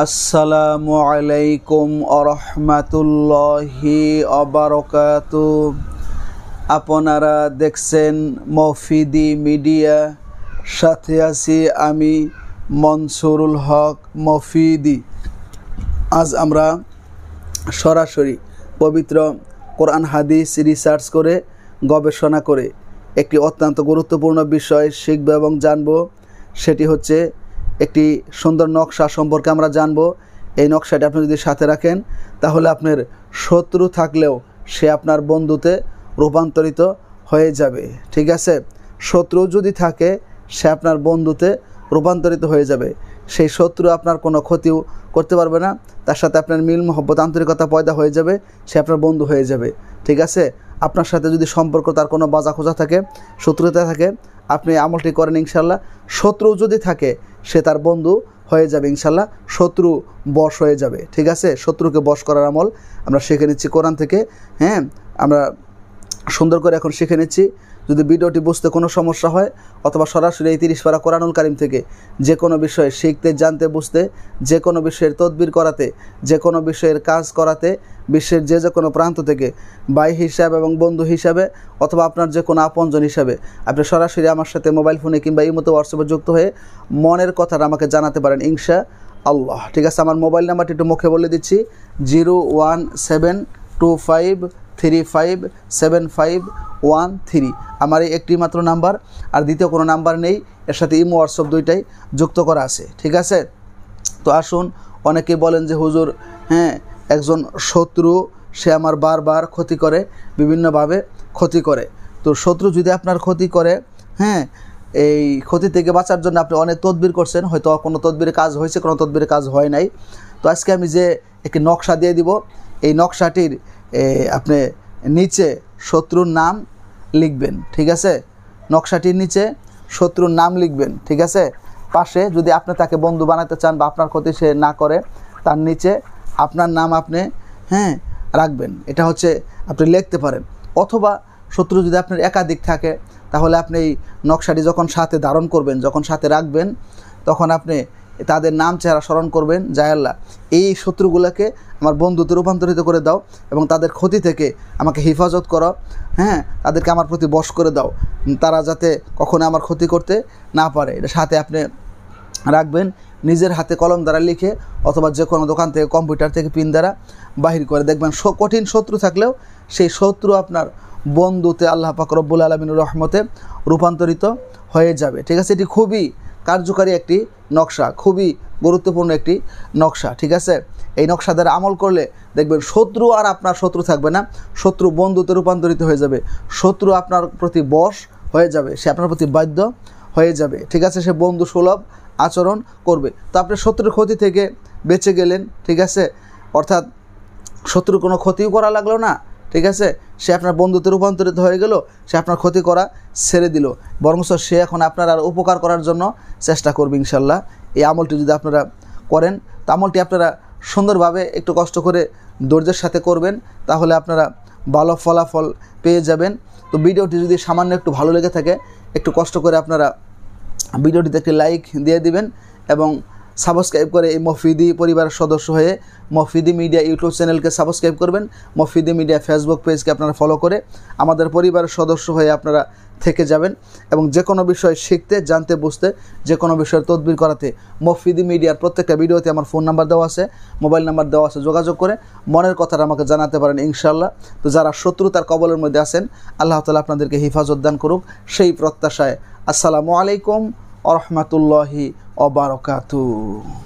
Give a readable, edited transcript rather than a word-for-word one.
আসসালামু আলাইকুম আরহামাতুল্লাহি আবারাকাতু। আপনারা দেখছেন মফিদি মিডিয়া, সাথে আছি আমি মনসুরুল হক মফিদি। আজ আমরা সরাসরি পবিত্র কোরআন হাদিস রিসার্চ করে গবেষণা করে একটি অত্যন্ত গুরুত্বপূর্ণ বিষয় শিখব এবং জানব। সেটি হচ্ছে একটি সুন্দর নকশা সম্পর্কে আমরা জানব। এই নকশাটি আপনি যদি সাথে রাখেন তাহলে আপনার শত্রু থাকলেও সে আপনার বন্ধুতে রূপান্তরিত হয়ে যাবে। ঠিক আছে, শত্রু যদি থাকে সে আপনার বন্ধুতে রূপান্তরিত হয়ে যাবে। সেই শত্রু আপনার কোনো ক্ষতিও করতে পারবে না, তার সাথে আপনার মিল মহব্বত আন্তরিকতা পয়দা হয়ে যাবে, সে আপনার বন্ধু হয়ে যাবে। ঠিক আছে, আপনার সাথে যদি সম্পর্ক তার কোনো বাজা খোঁজা থাকে, শত্রুতা থাকে, আপনি আমলটি করেন ইনশাল্লাহ। শত্রু যদি থাকে সে তার বন্ধু হয়ে যাবে ইনশাল্লাহ, শত্রু বশ হয়ে যাবে। ঠিক আছে, শত্রুকে বশ করার আমল আমরা শিখে নিচ্ছি কোরআন থেকে। হ্যাঁ, আমরা সুন্দর করে এখন শিখে নিচ্ছি। যদি ভিডিওটি বুঝতে কোনো সমস্যা হয় অথবা সরাসরি এই 30 পারা কোরআনুল কারীম থেকে যে কোনো বিষয়ে শিখতে, জানতে, বুঝতে, যে কোনো বিষয়ের তদবির করাতে, যে কোনো বিষয়ের কাজ করাতে, বিশ্বের যে কোনো প্রান্ত থেকে ভাই হিসাবে এবং বন্ধু হিসাবে অথবা আপনার যে কোনো আপনজন হিসাবে আপনি সরাসরি আমার সাথে মোবাইল ফোনে কিংবা ইমোতে হোয়াটসঅ্যাপে যুক্ত হয়ে মনের কথাটা আমাকে জানাতে পারেন ইনশাআল্লাহ। ঠিক আছে, আমার মোবাইল নাম্বারটি একটু মুখে বলে দিচ্ছি, 01725357513। আমার এই একটি মাত্র নাম্বার, আর দ্বিতীয় কোনো নাম্বার নেই। এর সাথে ইমো হোয়াটসঅ্যাপ দুইটাই যুক্ত করা আছে। ঠিক আছে, তো আসুন। অনেকে বলেন যে হুজুর, হ্যাঁ, একজন শত্রু সে আমার বারবার ক্ষতি করে, বিভিন্নভাবে ক্ষতি করে। তো শত্রু যদি আপনার ক্ষতি করে, হ্যাঁ, এই ক্ষতি থেকে বাঁচার জন্য আপনি অনেক তদবির করছেন, হয়তো কোনো তদবিরে কাজ হয়েছে, কোনো তদবিরে কাজ হয় নাই। তো আজকে আমি যে একটি নকশা দিয়ে দিব, এই নকশাটির আপনি নিচে শত্রুর নাম লিখবেন। ঠিক আছে, নকশাটির নিচে শত্রুর নাম লিখবেন। ঠিক আছে, পাশে যদি আপনি তাকে বন্ধু বানাতে চান বা আপনার ক্ষতি সে না করে, তার নিচে আপনার নাম আপনি রাখবেন। এটা হচ্ছে আপনি লিখতে পারেন। অথবা শত্রু যদি আপনার একাধিক থাকে তাহলে আপনি এই নকশাটি যখন সাথে ধারণ করবেন, যখন সাথে রাখবেন, তখন আপনি তাদের নাম চেহারা স্মরণ করবেন, যায় আল্লাহ এই শত্রুগুলোকে আমার বন্ধুতে রূপান্তরিত করে দাও এবং তাদের ক্ষতি থেকে আমাকে হেফাজত করো। হ্যাঁ, তাদেরকে আমার প্রতি বশ করে দাও, তারা যাতে কখনো আমার ক্ষতি করতে না পারে। এটা সাথে আপনি রাখবেন, নিজের হাতে কলম দ্বারা লিখে অথবা যে কোনো দোকান থেকে, কম্পিউটার থেকে পিন দ্বারা বাহির করে দেখবেন কঠিন শত্রু থাকলেও সেই শত্রু আপনার বন্ধুতে আল্লাহ পাক রব্বুল আলামিনের রহমতে রূপান্তরিত হয়ে যাবে। ঠিক আছে, এটি খুবই কার্যকারী একটি নকশা, খুবই গুরুত্বপূর্ণ একটি নকশা। ঠিক আছে, এই নকশা দ্বারা আমল করলে দেখবেন শত্রু আর আপনার শত্রু থাকবে না, শত্রু বন্ধুতে রূপান্তরিত হয়ে যাবে, শত্রু আপনার প্রতি বশ হয়ে যাবে, সে আপনার প্রতি বাধ্য হয়ে যাবে। ঠিক আছে, সে বন্ধু সুলভ আচরণ করবে। তো আপনি শত্রুর ক্ষতি থেকে বেঁচে গেলেন। ঠিক আছে, অর্থাৎ শত্রুর কোনো ক্ষতিও করা লাগলো না। ঠিক আছে, সে আপনার বন্ধুতে রূপান্তরিত হয়ে গেল, সে আপনার ক্ষতি করা ছেড়ে দিল, বরঞ্চ সে এখন আপনার আর উপকার করার জন্য চেষ্টা করবে ইনশাল্লাহ। এই আমলটি যদি আপনারা করেন, তো আমলটি আপনারা সুন্দরভাবে একটু কষ্ট করে ধৈর্যের সাথে করবেন, তাহলে আপনারা ভালো ফলাফল পেয়ে যাবেন। তো ভিডিওটি যদি সামান্য একটু ভালো লেগে থাকে, একটু কষ্ট করে আপনারা ভিডিওটিতে একটি লাইক দিয়ে দিবেন এবং সাবস্ক্রাইব করে এই মফিদি পরিবারের সদস্য হয়ে মফিদি মিডিয়া ইউটিউব চ্যানেলকে সাবস্ক্রাইব করবেন, মফিদি মিডিয়া ফেসবুক পেজকে আপনারা ফলো করে আমাদের পরিবারের সদস্য হয়ে আপনারা থেকে যাবেন। এবং যে কোনো বিষয় শিখতে, জানতে, বুঝতে, যে কোনো বিষয়ের তদবির করাতে মফিদি মিডিয়ার প্রত্যেকটা ভিডিওতে আমার ফোন নাম্বার দেওয়া আছে, মোবাইল নাম্বার দেওয়া আছে, যোগাযোগ করে মনের কথাটা আমাকে জানাতে পারেন ইনশাআল্লাহ। তো যারা শত্রুতার কবলের মধ্যে আছেন, আল্লাহ তাআলা আপনাদেরকে হেফাজত দান করুক, সেই প্রত্যাশায় আসসালামু আলাইকুম ওয়া রাহমাতুল্লাহি ওয়া বারাকাতুহু।